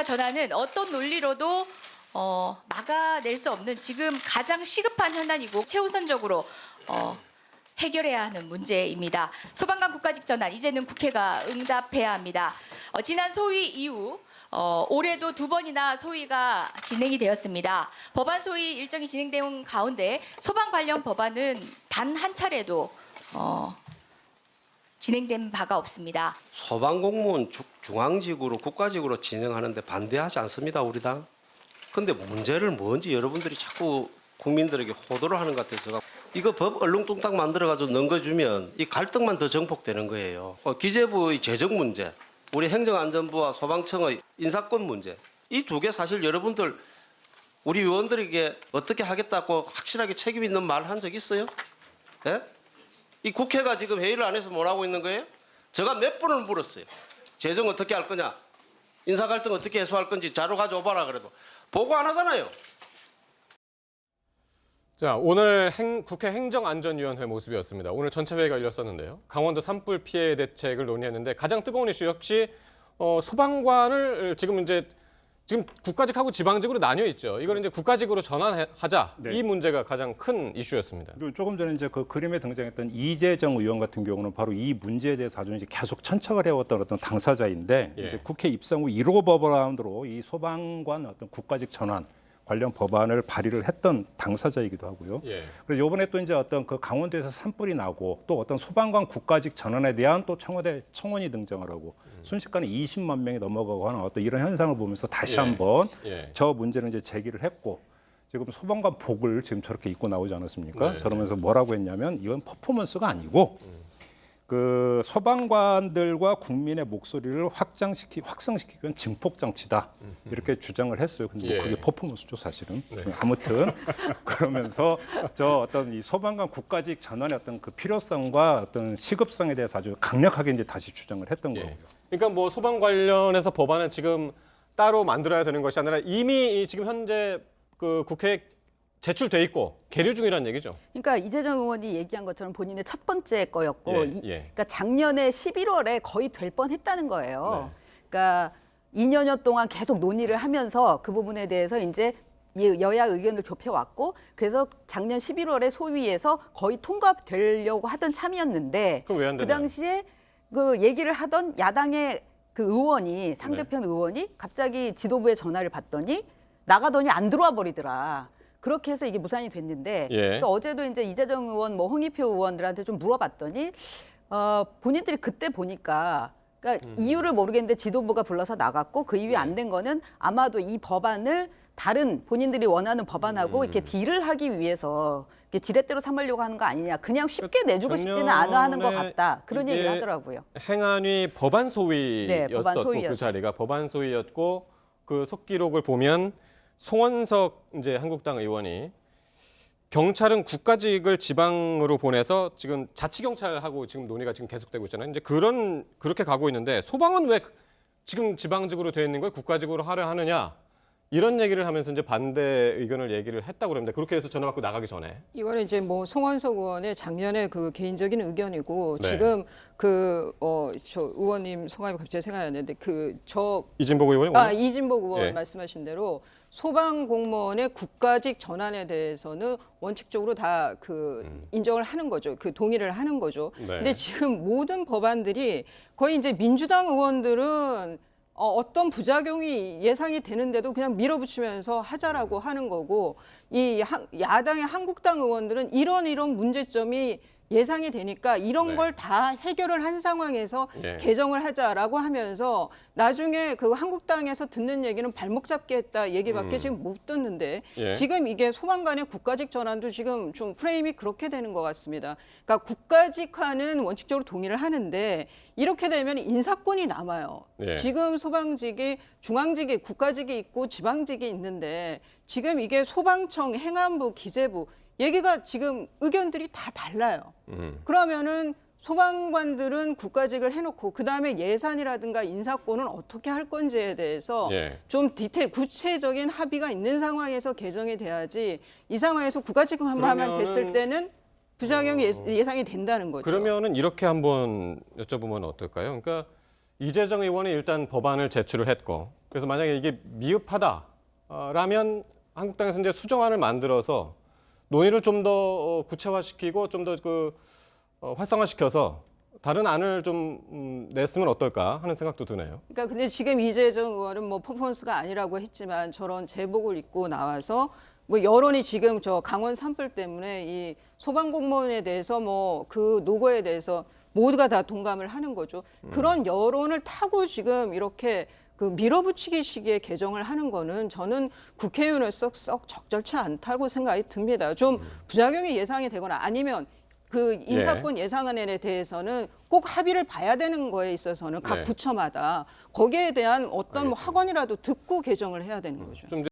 전환은 어떤 논리로도 막아낼 수 없는 지금 가장 시급한 현안이고 최우선적으로 해결해야 하는 문제입니다. 소방관 국가직 전환 이제는 국회가 응답해야 합니다. 지난 소위 이후 올해도 2번이나 소위가 진행이 되었습니다. 법안 소위 일정이 진행된 가운데 소방 관련 법안은 단 한 차례도 진행된 바가 없습니다. 소방공무원 중앙직으로 국가직으로 진행하는데 반대하지 않습니다, 우리 당. 근데 문제를 뭔지 여러분들이 자꾸 국민들에게 호도를 하는 것 같아서 이거 법 얼렁뚱땅 만들어가지고 넘겨주면 이 갈등만 더 정폭되는 거예요. 기재부의 재정 문제, 우리 행정안전부와 소방청의 인사권 문제, 이 두 개 사실 여러분들 우리 의원들에게 어떻게 하겠다고 확실하게 책임 있는 말 한 적 있어요? 예? 이 국회가 지금 회의를 안 해서 뭘 하고 있는 거예요? 제가 몇 번을 물었어요. 재정 어떻게 할 거냐? 인사 갈등 어떻게 해소할 건지 자료 가져오봐라 그래도 보고 안 하잖아요. 자, 오늘 국회 행정안전위원회 모습이었습니다. 오늘 전체 회의가 열렸었는데요. 강원도 산불 피해 대책을 논의했는데 가장 뜨거운 이슈 역시 소방관을 지금 국가직하고 지방직으로 나뉘어 있죠. 이걸 이제 국가직으로 전환하자. 네. 이 문제가 가장 큰 이슈였습니다. 그리고 조금 전에 이제 그 그림에 등장했던 이재정 의원 같은 경우는 바로 이 문제에 대해서 아주 이제 계속 천착을 해왔던 어떤 당사자인데 예. 이제 국회 입성 후 1호 법안으로 이 소방관 어떤 국가직 전환 관련 법안을 발의를 했던 당사자이기도 하고요. 예. 그래서 이번에 또 이제 어떤 그 강원도에서 산불이 나고 또 어떤 소방관 국가직 전환에 대한 또 청와대 청원이 등장을 하고 순식간에 20만 명이 넘어가고 하는 어떤 이런 현상을 보면서 다시 예. 한번 예. 저 문제를 이제 제기를 했고 지금 소방관 복을 지금 저렇게 입고 나오지 않았습니까? 네. 저러면서 뭐라고 했냐면 이건 퍼포먼스가 아니고 그 소방관들과 국민의 목소리를 확성시키기 위한 증폭 장치다 이렇게 주장을 했어요. 근데 뭐 예. 그게 퍼포먼스죠 사실은. 네. 아무튼 그러면서 저 어떤 이 소방관 국가직 전환의 어떤 그 필요성과 어떤 시급성에 대해서 아주 강력하게 이제 다시 주장을 했던 예. 거고요. 그러니까 뭐 소방 관련해서 법안은 지금 따로 만들어야 되는 것이 아니라 이미 지금 현재 그 국회에 제출돼 있고 계류 중이라는 얘기죠. 그러니까 이재정 의원이 얘기한 것처럼 본인의 첫 번째 거였고, 그러니까 작년에 11월에 거의 될 뻔했다는 거예요. 네. 그러니까 2년 동안 계속 논의를 하면서 그 부분에 대해서 이제 여야 의견을 좁혀왔고, 그래서 작년 11월에 소위에서 거의 통과되려고 하던 참이었는데, 그럼 왜 안 그 됐나요? 당시에 그 얘기를 하던 야당의 그 의원이 상대편 의원이 갑자기 지도부에 전화를 받더니 나가더니 안 들어와 버리더라. 그렇게 해서 이게 무산이 됐는데 예. 그래서 어제도 이제 이재정 의원, 뭐 홍익표 의원들한테 좀 물어봤더니 본인들이 그때 보니까 그러니까 이유를 모르겠는데 지도부가 불러서 나갔고 그 이후에 안 된 거는 아마도 이 법안을 다른 본인들이 원하는 법안하고 이렇게 딜을 하기 위해서 이렇게 지렛대로 삼으려고 하는 거 아니냐. 그냥 쉽게 내주고 싶지는 않아 하는 것 같다. 그런 이게 얘기를 하더라고요. 행안위 법안 소위였었고 네, 법안 소위였어요. 그 자리가 법안 소위였고 그 속기록을 보면 송원석 이제 한국당 의원이 경찰은 국가직을 지방으로 보내서 지금 자치경찰하고 지금 논의가 지금 계속되고 있잖아요. 이제 그렇게 가고 있는데 소방은 왜 지금 지방직으로 되어 있는 걸 국가직으로 하려 하느냐 이런 얘기를 하면서 이제 반대 의견을 얘기를 했다고 그럽니다. 그렇게 해서 전화 받고 나가기 전에. 이거는 이제 뭐 송원석 의원의 작년에 그 개인적인 의견이고 네. 지금 저 의원님 성함이 갑자기 생각이 안 나는데 이진복 의원이 이진복 의원 예. 말씀하신 대로 소방 공무원의 국가직 전환에 대해서는 원칙적으로 다 인정을 하는 거죠. 그 동의를 하는 거죠. 네. 근데 지금 모든 법안들이 거의 이제 민주당 의원들은 어떤 부작용이 예상이 되는데도 그냥 밀어붙이면서 하자라고 하는 거고 이 야당의 한국당 의원들은 이런 문제점이 예상이 되니까 이런 네. 걸 다 해결을 한 상황에서 예. 개정을 하자라고 하면서 나중에 그 한국당에서 듣는 얘기는 발목 잡기 했다 얘기밖에 지금 못 듣는데 예. 지금 이게 소방관의 국가직 전환도 지금 좀 프레임이 그렇게 되는 것 같습니다. 그러니까 국가직화는 원칙적으로 동의를 하는데 이렇게 되면 인사권이 남아요. 예. 지금 소방직이 중앙직이 국가직이 있고 지방직이 있는데 지금 이게 소방청, 행안부, 기재부 얘기가 지금 의견들이 다 달라요. 그러면은 소방관들은 국가직을 해놓고 그다음에 예산이라든가 인사권은 어떻게 할 건지에 대해서 예. 좀 구체적인 합의가 있는 상황에서 개정이 돼야지 이 상황에서 국가직화만 됐을 때는 부작용이 예상이 된다는 거죠. 그러면은 이렇게 한번 여쭤보면 어떨까요? 그러니까 이재정 의원이 일단 법안을 제출을 했고 그래서 만약에 이게 미흡하다라면 한국당에서 이제 수정안을 만들어서 논의를 좀 더 구체화시키고 좀 더 활성화시켜서 다른 안을 좀 냈으면 어떨까 하는 생각도 드네요. 그러니까 근데 지금 이재정 의원은 뭐 퍼포먼스가 아니라고 했지만 저런 제복을 입고 나와서 뭐 여론이 지금 저 강원 산불 때문에 이 소방공무원에 대해서 뭐 그 노고에 대해서 모두가 다 동감을 하는 거죠. 그런 여론을 타고 지금 이렇게 그 밀어붙이기 식의 개정을 하는 거는 저는 국회의원으로서 썩 적절치 않다고 생각이 듭니다. 좀 부작용이 예상이 되거나 아니면 그 인사권 예상안에 대해서는 꼭 합의를 봐야 되는 거에 있어서는 각 네. 부처마다 거기에 대한 어떤 뭐 알겠습니다. 학원이라도 듣고 개정을 해야 되는 거죠. 좀